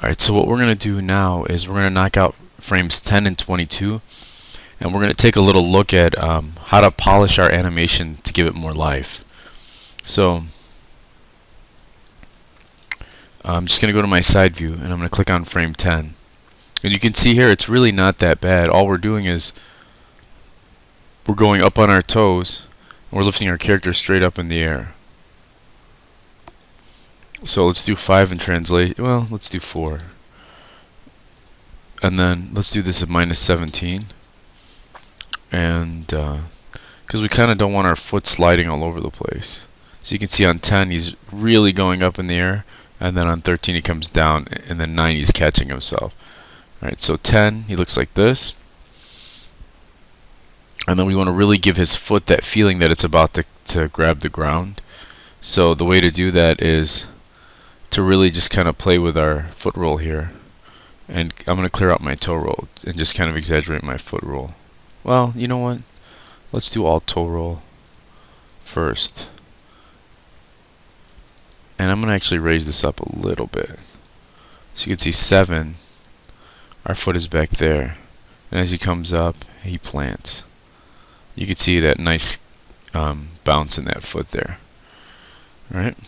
Alright, so what we're going to do now is we're going to knock out frames 10 and 22, and we're going to take a little look at how to polish our animation to give it more life. So I'm just going to go to my side view and I'm going to click on frame 10. And you can see here it's really not that bad. All we're doing is we're going up on our toes and we're lifting our character straight up in the air. So let's do 5 in translation. Well, let's do 4. And then let's do this at -17. And because we kind of don't want our foot sliding all over the place. So you can see on 10 he's really going up in the air, and then on 13 he comes down, and then 9 he's catching himself. Alright, so 10 he looks like this. And then we want to really give his foot that feeling that it's about to grab the ground. So the way to do that is to really just kind of play with our foot roll here. And I'm going to clear out my toe roll and just kind of exaggerate my foot roll. Well, you know what? Let's do all toe roll first. And I'm going to actually raise this up a little bit. So you can see 7, our foot is back there. And as he comes up, he plants. You can see that nice bounce in that foot there. Alright?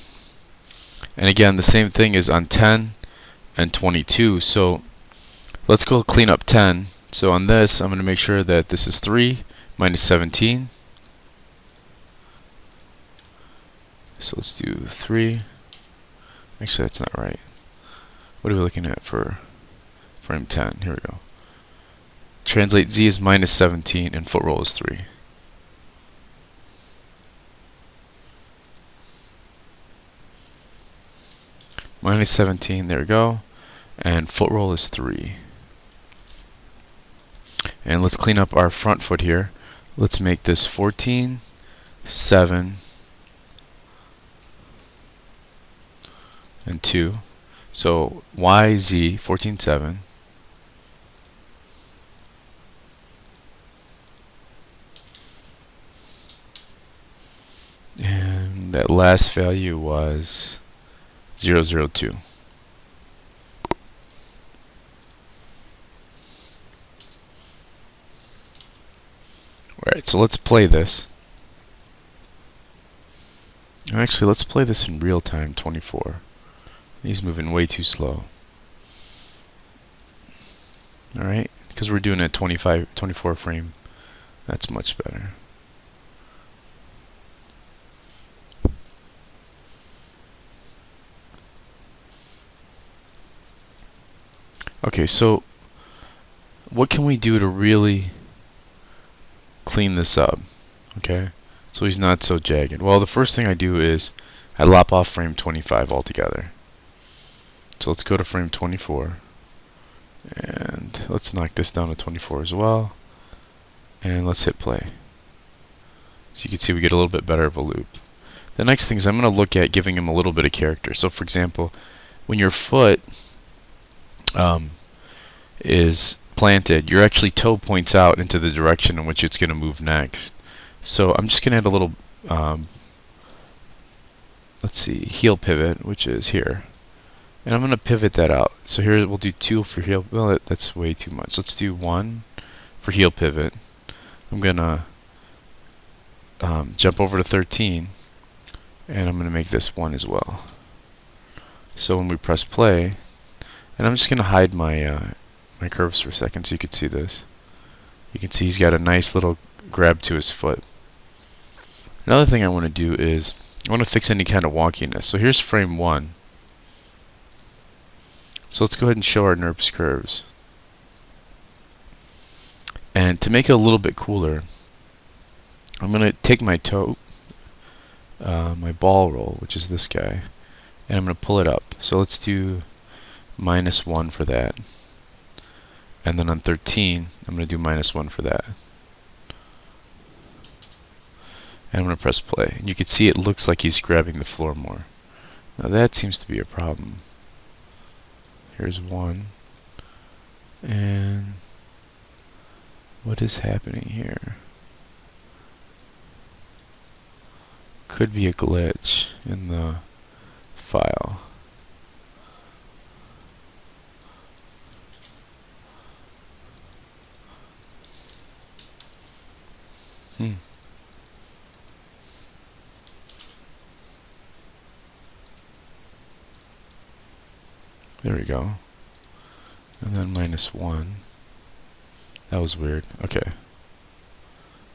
And again, the same thing is on 10 and 22. So let's go clean up 10. So on this, I'm going to make sure that this is 3 minus 17. So let's do 3. Actually, that's not right. What are we looking at for frame 10? Here we go. Translate Z is -17 and foot roll is 3. -17, there we go. And foot roll is 3. And let's clean up our front foot here. Let's make this 14, 7, and 2. So YZ 14, 7. And that last value was 002. Alright, so let's play this. Actually, let's play this in real time, 24. He's moving way too slow. Alright, because we're doing a 24 frame. That's much better. Okay, so what can we do to really clean this up? Okay, so he's not so jagged. Well, the first thing I do is I lop off frame 25 altogether. So let's go to frame 24 and let's knock this down to 24 as well, and let's hit play. So you can see we get a little bit better of a loop. The next thing is I'm going to look at giving him a little bit of character. So for example, when your foot is planted, your actually toe points out into the direction in which it's going to move next. So I'm just going to add a little let's see, heel pivot, which is here, and I'm going to pivot that out. So here we'll do 2 for heel. Well, that's way too much. Let's do 1 for heel pivot. I'm going to jump over to 13, and I'm going to make this 1 as well. So when we press play, and I'm just going to hide my my curves for a second so you can see this. You can see he's got a nice little grab to his foot. Another thing I want to do is I want to fix any kind of wonkiness. So here's frame 1. So let's go ahead and show our NURBS curves. And to make it a little bit cooler, I'm going to take my toe, my ball roll, which is this guy, and I'm going to pull it up. So let's do -1 for that. And then on 13, I'm going to do -1 for that. And I'm going to press play. And you can see it looks like he's grabbing the floor more. Now that seems to be a problem. Here's 1. And what is happening here? Could be a glitch in the file. There we go. And then -1. That was weird. Okay.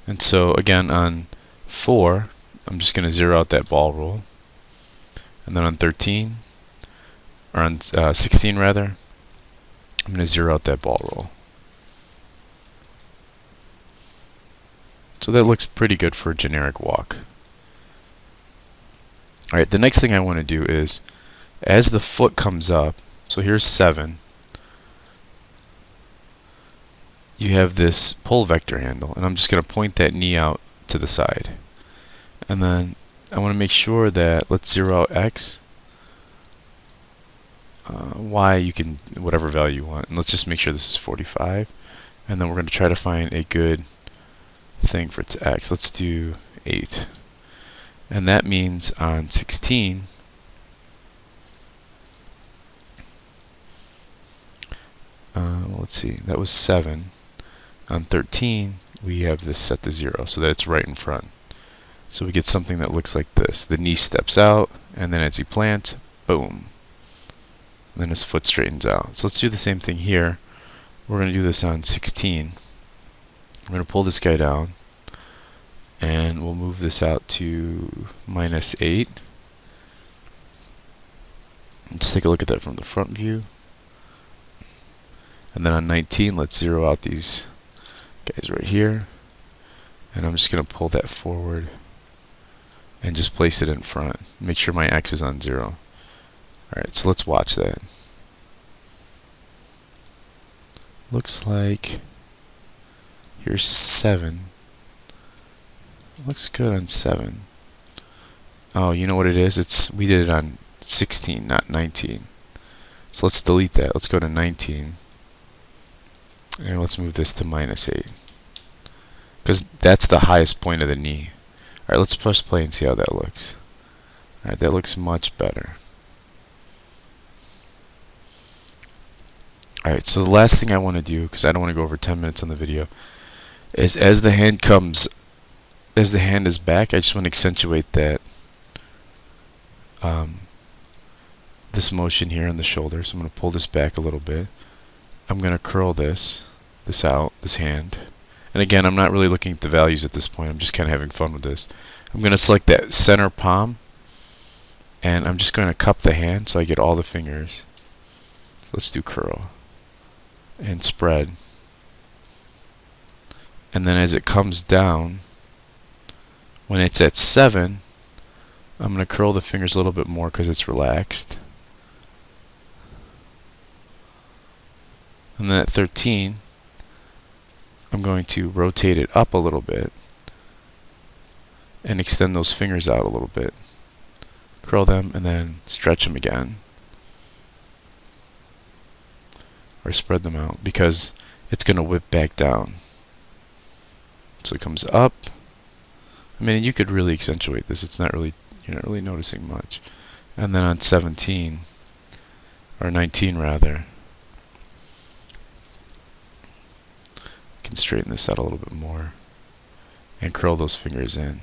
And so again on 4, I'm just going to zero out that ball rule. And then on 13, or on 16 rather, I'm going to zero out that ball rule. So that looks pretty good for a generic walk. Alright, the next thing I want to do is, as the foot comes up, so here's 7, you have this pull vector handle, and I'm just going to point that knee out to the side. And then I want to make sure that, let's zero out x, y you can, whatever value you want, and let's just make sure this is 45, and then we're going to try to find a good thing for its x. Let's do 8. And that means on 16, let's see, that was 7. On 13, we have this set to 0, so that it's right in front. So we get something that looks like this. The knee steps out, and then as he plants, boom. And then his foot straightens out. So let's do the same thing here. We're going to do this on 16. I'm going to pull this guy down, and we'll move this out to -8. Let's take a look at that from the front view. And then on 19, let's zero out these guys right here. And I'm just going to pull that forward and just place it in front. Make sure my x is on 0. Alright, so let's watch that. Looks like here's 7. Looks good on 7. Oh, you know what it is? We did it on 16, not 19. So let's delete that. Let's go to 19. And let's move this to -8. Because that's the highest point of the knee. Alright, let's press play and see how that looks. Alright, that looks much better. Alright, so the last thing I want to do, because I don't want to go over 10 minutes on the video, is as the hand is back, I just want to accentuate that this motion here on the shoulder. So I'm going to pull this back a little bit. I'm going to curl this out, this hand. And again, I'm not really looking at the values at this point. I'm just kind of having fun with this. I'm going to select that center palm, and I'm just going to cup the hand so I get all the fingers. So let's do curl and spread. And then as it comes down, when it's at 7, I'm going to curl the fingers a little bit more because it's relaxed. And then at 13, I'm going to rotate it up a little bit and extend those fingers out a little bit. Curl them and then stretch them again. Or spread them out because it's going to whip back down. So it comes up. I mean, you could really accentuate this. It's not really, you're not really noticing much. And then on 17, or 19 rather, you can straighten this out a little bit more and curl those fingers in.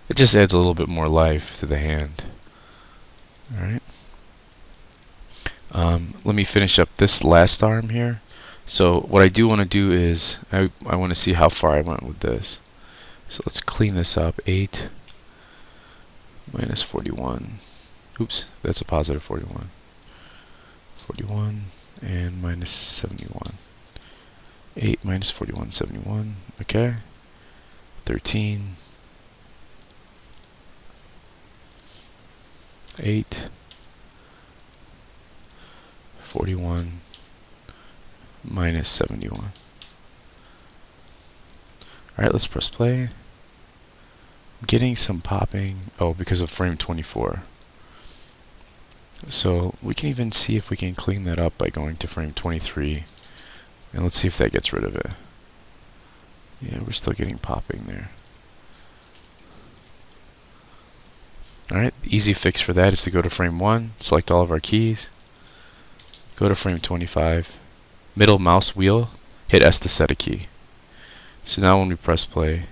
It just adds a little bit more life to the hand. Alright. Let me finish up this last arm here. So what I do want to do is I want to see how far I went with this. So let's clean this up. 8 minus 41. Oops, that's a positive 41. 41 and minus 71. 8 minus 41, 71. Okay. 13. 8. 41 minus 71. Alright, let's press play. I'm getting some popping. Oh, because of frame 24. So we can even see if we can clean that up by going to frame 23. And let's see if that gets rid of it. Yeah, we're still getting popping there. Alright, the easy fix for that is to go to frame 1, select all of our keys, go to frame 25, middle mouse wheel, hit S to set a key. So now when we press play,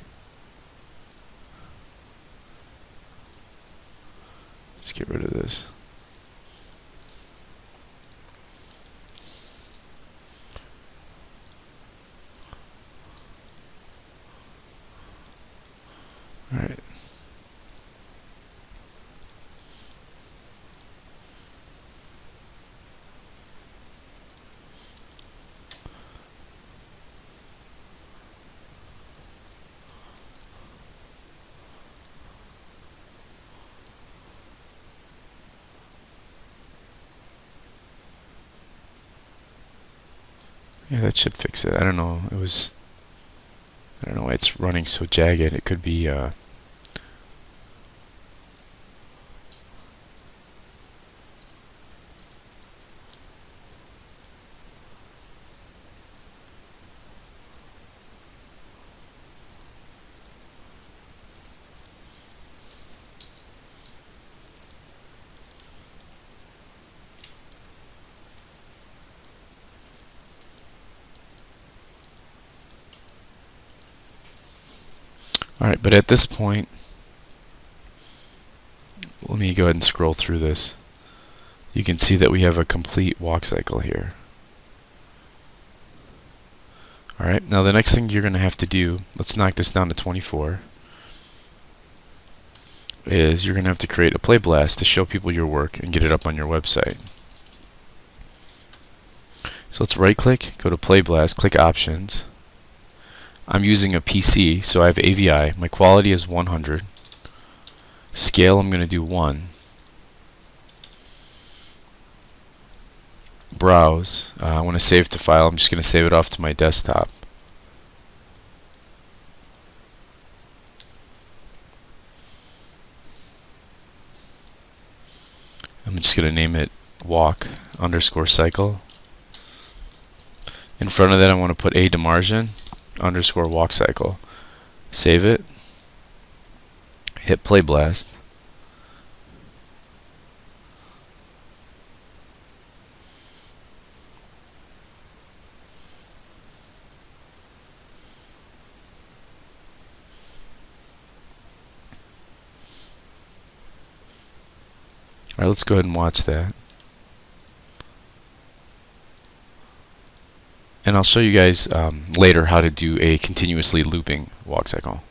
let's get rid of this. Yeah, that should fix it. I don't know. I don't know why it's running so jagged. It could be alright, but at this point, let me go ahead and scroll through this. You can see that we have a complete walk cycle here. Alright, now the next thing you're going to have to do, let's knock this down to 24, is you're going to have to create a play blast to show people your work and get it up on your website. So let's right click, go to play blast, click options. I'm using a PC, so I have AVI. My quality is 100. Scale, I'm going to do 1. Browse. I want to save to file. I'm just going to save it off to my desktop. I'm just going to name it walk underscore cycle. In front of that, I want to put a demargin underscore walk cycle. Save it. Hit play blast. Alright, let's go ahead and watch that. And I'll show you guys later how to do a continuously looping walk cycle.